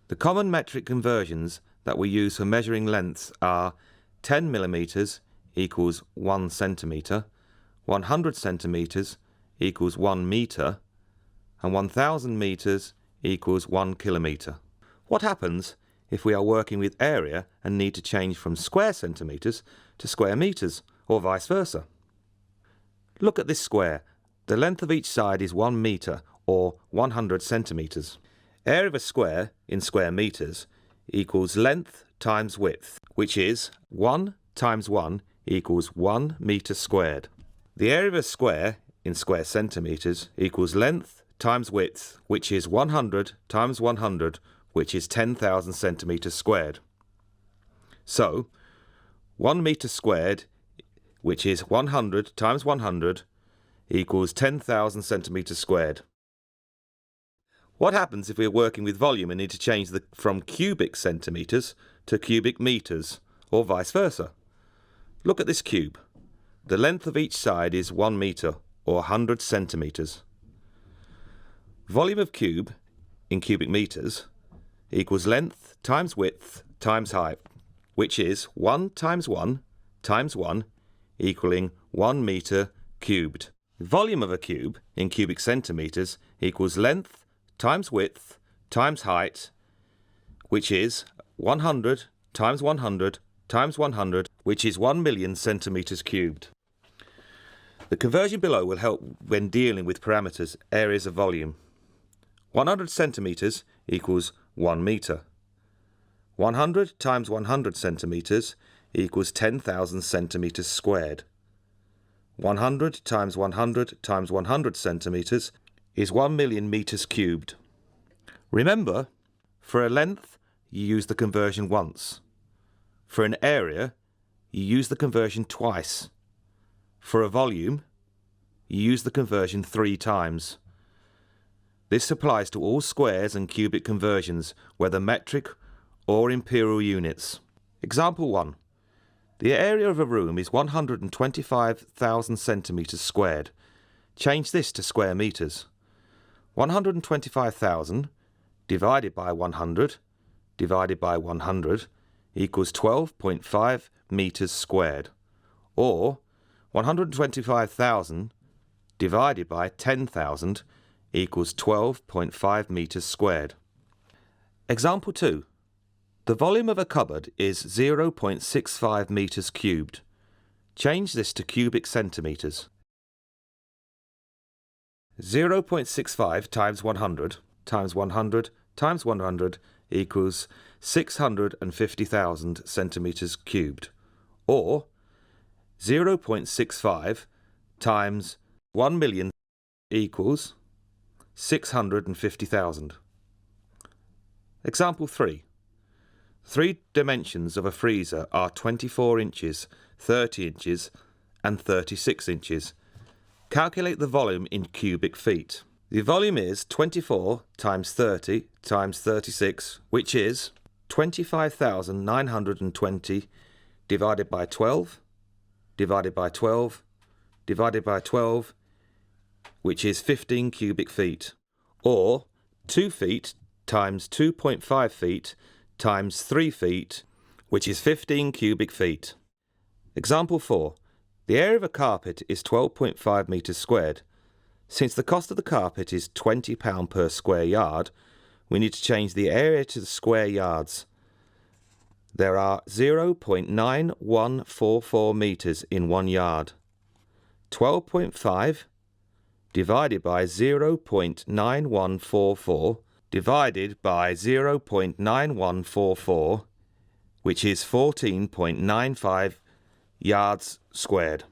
The common metric conversions that we use for measuring lengths are 10 millimeters equals 1 centimeter, 100 centimeters equals 1 meter, and 1000 meters equals 1 kilometer. What happens if we are working with area and need to change from square centimeters to square meters, or vice versa? Look at this square. The length of each side is 1 meter, or 100 centimeters. Area of a square in square meters equals length times width, which is 1 times 1 equals 1 meter squared. The area of a square in square centimeters equals length times width, which is 100 times 100, which is 10,000 centimeters squared. So, 1 meter squared, which is 100 times 100, equals 10,000 centimeters squared. What happens if we are working with volume and need to change from cubic centimeters to cubic meters, or vice versa? Look at this cube. The length of each side is 1 meter, or 100 centimeters. Volume of cube in cubic meters equals length times width times height, which is 1 times 1 times 1 equaling 1 meter cubed. Volume of a cube in cubic centimeters equals length times width times height, which is 100 times 100 times 100, which is 1,000,000 centimeters cubed. The conversion below will help when dealing with parameters, areas of volume. 100 centimeters equals 1 meter. 100 times 100 centimeters equals 10,000 centimeters squared. 100 times 100 times 100 centimeters is 1,000,000 meters cubed. Remember, for a length, you use the conversion once. For an area, you use the conversion twice. For a volume, you use the conversion 3 times. This applies to all squares and cubic conversions, whether metric or imperial units. Example 1. The area of a room is 125,000 centimeters squared. Change this to square meters. 125,000 divided by 100 divided by 100 equals 12.5 meters squared, or 125,000 divided by 10,000 equals 12.5 meters squared. Example 2. The volume of a cupboard is 0.65 meters cubed. Change this to cubic centimeters. 0.65 times 100 times 100 times 100 equals 650,000 centimeters cubed, or 0.65 times 1,000,000 equals 650,000. Example 3. 3 dimensions of a freezer are 24 inches, 30 inches, and 36 inches. Calculate the volume in cubic feet. The volume is 24 times 30 times 36, which is 25,920 divided by 12, divided by 12, divided by 12, which is 15 cubic feet, or 2 feet times 2.5 feet times 3 feet, which is 15 cubic feet. Example 4. The area of a carpet is 12.5 meters squared. Since the cost of the carpet is £20 per square yard, we need to change the area to the square yards. There are 0.9144 meters in 1 yard. 12.5 divided by 0.9144 divided by 0.9144, which is 14.95 yards squared.